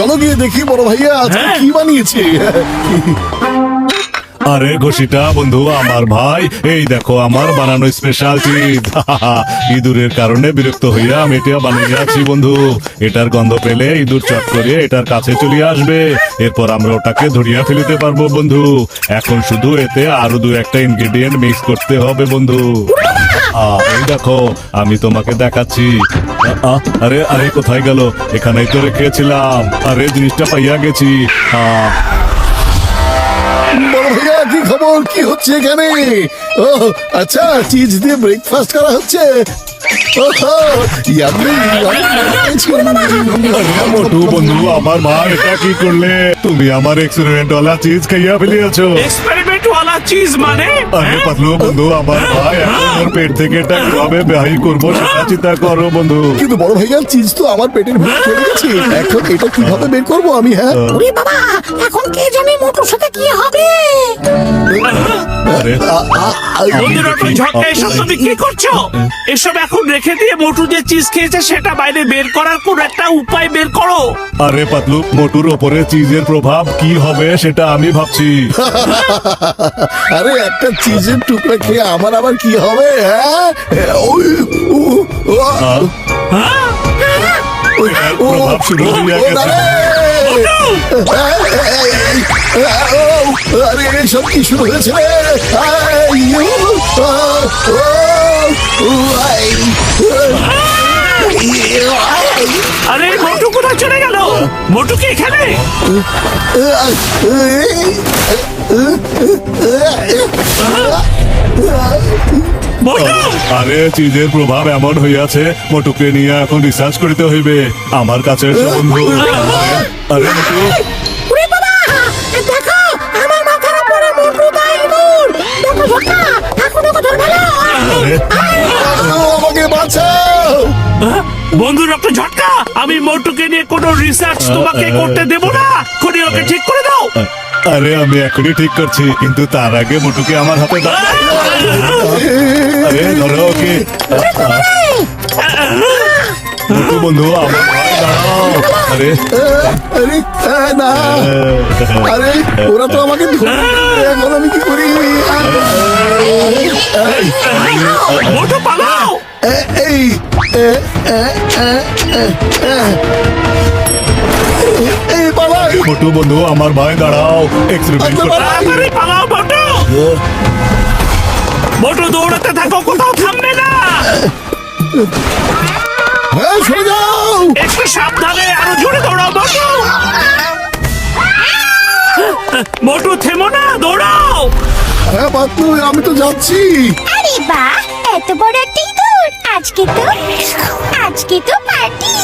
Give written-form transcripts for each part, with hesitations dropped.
চলো গিয়ে দেখি বড় ভাইয়া আজকে কি বানিয়েছে। আরে ঘষিটা বন্ধু আমার ভাই, এই দেখো আমার বানানো স্পেশাল চিজ। ইঁদুরের কারণে বিরক্ত হইয়া আমি এটা বানিয়ে আছি বন্ধু। এটার গন্ধ পেলে ইঁদুর চট করে এটার কাছে চলে আসবে, এরপর আমরা ওটাকে ধরিয়া ফেলতে পারবো বন্ধু। এখন শুধু এতে আরো দু একটা ইনগ্রেডিয়েন্ট মিক্স করতে হবে বন্ধু। এই দেখো আমি তোমাকে দেখাচ্ছি। আরে আরে কোথায় গেল? এখানেই তো রেখেছিলাম। আরে জিনিসটা পাইয়া গেছি। বড় ভাইয়া কি খবর, কি হচ্ছে এখানে? ও আচ্ছা, চিজ দিয়ে ব্রেকফাস্ট করা হচ্ছে। মোটু বন্ধু আমার মা এটা কি করলে? তুমি আমার এক্সপেরিমেন্ট ওয়ালা চিজ খাইয়া ফেলিয়েছো। এক্সপেরিমেন্ট ওয়ালা চিজ মানে? আরে পাতলু বন্ধু আমার ভাই এখন ওর পেট থেকে এটা কিভাবে বাহির করবো সেটা চিন্তা করো বন্ধু। কিন্তু বড় ভাইয়া চিজ তো আমার পেটের ভিতরে চলে গেছে, এখন এটা কিভাবে বের করবো আমি? হ্যাঁ ওরে বাবা, এখন কে জানে মোটুর সাথে কি হবে। আরে বন্ধুরা তো ঝটকা, এসব তুমি কি করছো? এসব এখন রেখে দিয়ে মোটু যে চিজ খেয়েছে সেটা বাইরে বের করার কোন একটা উপায় বের করো। আরে পাতলু, মোটুর ওপরে চিজের প্রভাব কি হবে সেটা আমি ভাবছি। আরে একটা চিজের টুকরা খেয়ে আমার আবার কি হবে? হ্যাঁ এটার প্রভাব শুরু হয়ে গেছে। আরে সব কি শুরু হয়েছে? আরে মোটু কোথায় চলে গেল? মোটু কি এখানে? মোটু! আরে চিজের প্রভাব এমন হইয়াছে, মোটুকে নিয়ে এখন রিসার্চ করিতে হইবে। আমার কাছে এসো বন্ধু। আরে মোটু, ওরে বাবা, দেখো আমার মাথার উপরে মোটু দা ইঁদুর। দেখো ঝটকা, এখন ওকে ধরবে না। আরে আমাকে বাঁচাও। বন্ধু ডক্টর ঝটকা, আমি মোটুকে নিয়ে কোনো রিসার্চ তোমাকে করতে দেব না। খনি ওকে ঠিক করে দাও। আরে আমি এখনই ঠিক করছি, কিন্তু তার আগে মোটুকে আমার হাতে দাও। আরে ধরো ওকে। মোটু বন্ধু আমার ভাই দাঁড়াও। আরে আরে না, আরে ওরা তো আমাকে ধরে ফেলবে, এখন আমি কি করি? মোটু পালাও। এই এই বাবা, মোটু বন্ধু আমার ভাই দাঁড়াও, এক্সপেরিমেন্ট করতে। তাড়াতাড়ি পালাও মোটু। মোটু দৌড়াতে থাকো, কোথাও থামবে না। হ্যাঁ সরে যাও। একটু সাবধানে, আরো জোরে দৌড়াও মোটু। মোটু থেমো না, দৌড়াও। হ্যাঁ পাতলু, আমি তো যাচ্ছি। আরে বাহ, এত বড় একটা ইঁদুর। আজকে তো পার্টি।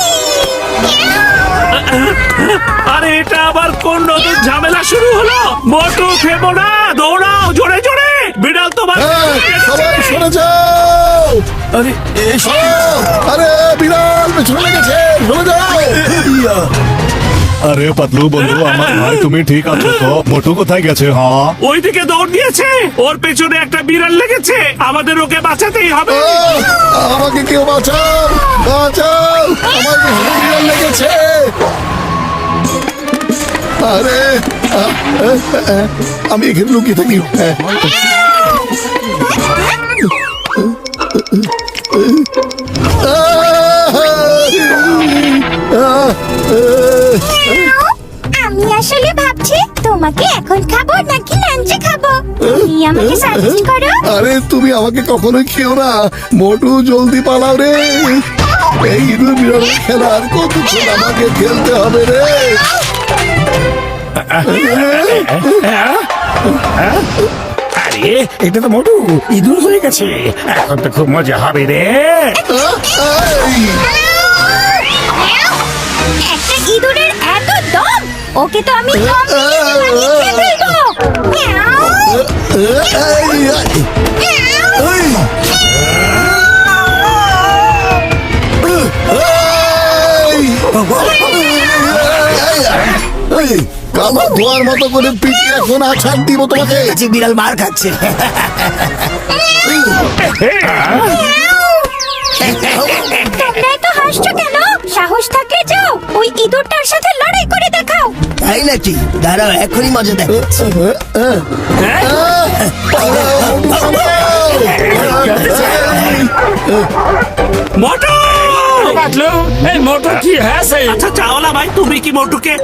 আরে এটা আবার কোন নতুন ঝামেলা শুরু হলো? মোটু থেমো না, দৌড়াও জোরে জোরে। বিড়াল তোমার হ্যাঁ, সবাই সরে যাও। আরে আরে বিড়াল পেছনে লেগেছে, সরে যাও। আরে পাতলু বন্ধু আমার ভাই, তুমি ঠিক আছো তো? মোটু কোথায় গেছে? হ্যাঁ ওইদিকে দৌড় দিয়েছে, ওর পেছনে একটা বিড়াল লেগেছে। আমাদের ওকে বাঁচাতেই হবে। আমাকে কেউ বাঁচাও, বাঁচাও, আমার বিড়াল লেগেছে। আরে আমি এখানে লুকিয়ে থাকি। আমি আসলে ভাবছি তোমাকে এখন খাবো নাকি লাঞ্চে খাবো। তুমি আমাকে সাজেস্ট করো। আরে তুমি আমাকে কখনোই খেও না, মোটু জলদি পালাও রে। এই ইঁদুর বিড়ালের খেলা আর কতক্ষণ আমাকে খেলতে হবে রে? আরে এটা তো মোটু ইঁদুর হয়ে গেছে, এখন তো খুব মজা হবে রে। এই, একটা ইঁদুরের এত দম, ওকে তো আমি দম দিয়ে বানিয়ে খেয়ে ফেলবো। মিয়াও, এই, মিয়াও। এই, এই, কালো ধোয়ার মতো করে পিঠে এখন আছাড় দিব তোমাকে। বিড়াল মার খাচ্ছে। তোমরা এত হাসছো কেন? সাহস থাকলে যাও ওই ইঁদুরটার সাথে লড়াই করে দাও। তাই নাকি? দাঁড়াও, এখনই মজা দেখাচ্ছি। মোটু বাটলু, এই মোটর কি হয়েছে? আচ্ছা চাওলা ভাই, তুমি কি মোটুকে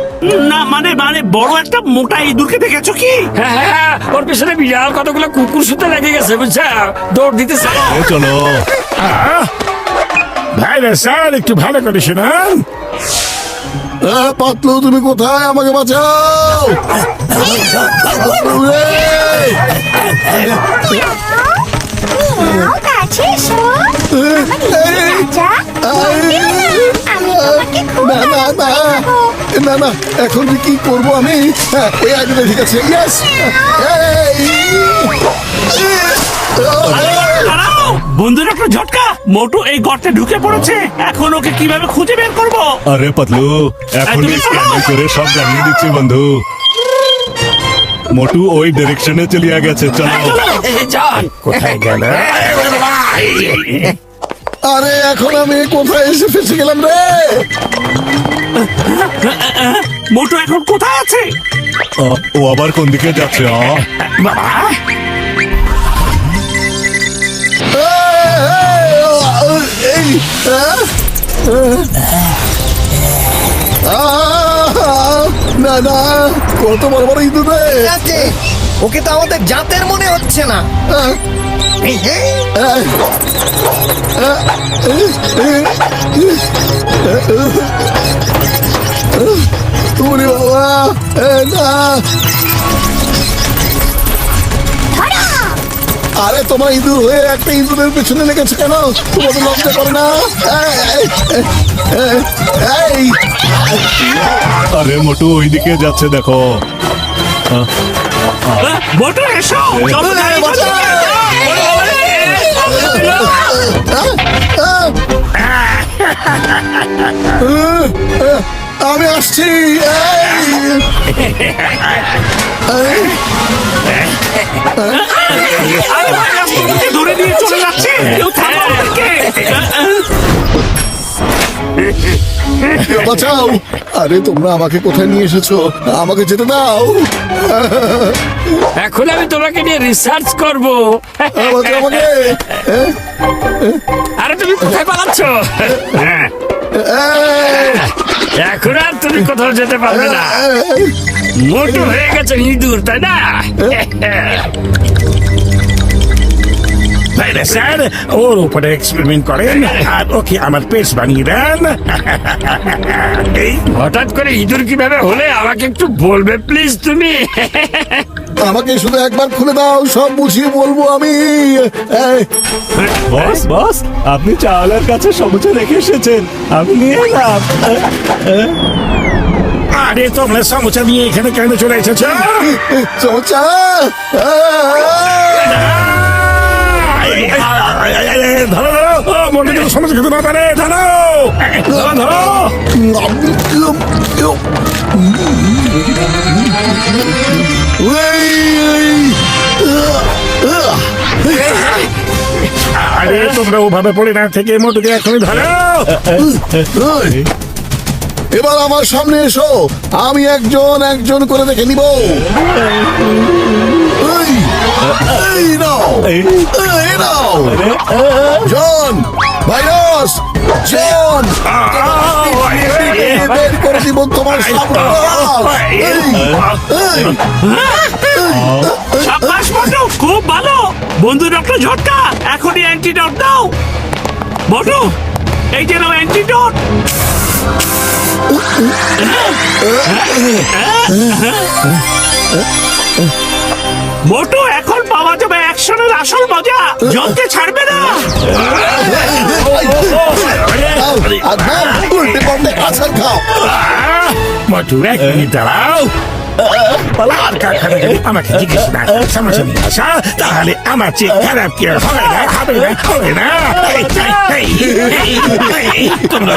না মানে মানে বড় একটা মোটা ইঁদুরকে দেখেছো কি? হ্যাঁ, ওর পিছনে বিড়াল কতগুলো কুকুর সুতে লেগে গেছে, বুঝছা? দৌড় দিতেছে। চলো। ভাই স্যার, একটু ভালো করে শুনুন। পাতলু তুমি কোথায়? আমাকে বাঁচাও! মিয়াও, কাছে এসো। আচ্ছা, আমি তোমাকে খুব না না না না না, এখন যে কি করবো আমি? ওই আগে ঠিক আছে। ইয়েস! দাঁড়াও বন্ধুর একটা ঝটকা, মোটু এই গর্তে ঢুকে পড়েছে। এখন ওকে কিভাবে খুঁজে বের করবো? আরে পাতলু, এখন তুমি স্ক্যানিং করে সব জানিয়ে দিচ্ছি বন্ধু। মোটু ওই ডিরেকশনে চলিয়া গেছে, চলো। কোথায় গেল? আরে এখন আমি কোথায় এসে ফেসে গেলাম রে? মোটু এখন কোথায় আছে? ও আবার কোন দিকে যাচ্ছে? বাবা, এই না না, কত বড় বড় ইঁদুর রে! আছে, ওকে তো আমাদের জাতের মনে হচ্ছে না। ওরে বাবা, না! আরে তোমার ইঁদুর হয়ে একটা ইঁদুরের পেছনে লেগেছে কেন? তোমাদের লজ্জা করে না? এই আরে মোটু ওই দিকে যাচ্ছে, দেখো। মোটু এসো, চলো এই, গাড়ি বাঁচাও! আমি আসছি! আরে ভাই, রাস্তাটাকে ধরে নিয়ে চলে যাচ্ছে। কেউ থামো আমাদেরকে। বাঁচাও! আরে তোমরা আমাকে কোথায় নিয়ে এসেছো? আমাকে যেতে দাও! এখন আমি তোমাকে নিয়ে রিসার্চ করব। বাঁচাও আমাকে! আরে তুমি কোথায় পালাচ্ছ? এখন আর তুমি কোথাও যেতে পারবে না। মোটু হয়ে গেছে ইঁদুর, তাই না? স্যার, ওর উপরে এক্সপেরিমেন্ট করেন আর ওকে আমার পেস্ট বানিয়ে দেন। হঠাৎ করে ইঁদুর কিভাবে হলে আমাকে একটু বলবে প্লিজ তুমি? আমাকে শুধু একবার খুলে দাও, সব বুঝিয়ে বলবো আমি। বস বস, আপনি চাওয়ালের কাছে সমুচে রেখে এসেছেন, আমি নিয়ে এলাম। আরে তোমরা সমস্যা নিয়ে এখানে কেন চলে এসেছো? চমচা! ধরো ধরো, মনে যেন সমস্যা খেতে না পারে। ধরো ধরো ধরো। আরে তোমরা ওভাবে পড়ে না থেকে মোটুকে এখনই ধরো। এবার আমার সামনে এসো, আমি একজন একজন করে দেখে নিব। এই নাও, এই নাও। জন, ভাইরাস, জন, বের করে দিব তোমার সামনে। সাব্বাস মোটু, খুব ভালো। বন্ধু ডক্টর ঝটকা, এখনই অ্যান্টিডোট দাও। মোটু, এই যে নাও অ্যান্টিডোট। মোটু, এখন পাওয়া যাবে অ্যাকশনের আসল মজা। জলকে ছাড়বে না। উল্টে পাল্টে আছাড় খাও। মোটু, এক মিনিট দাঁড়াও। আর কারখানা আমাকে জিজ্ঞেস না, সমস্যা নিয়ে আসা, তাহলে আমার চেয়ে খারাপ কি আর হবে না? হবে না, হবে না। তোমরা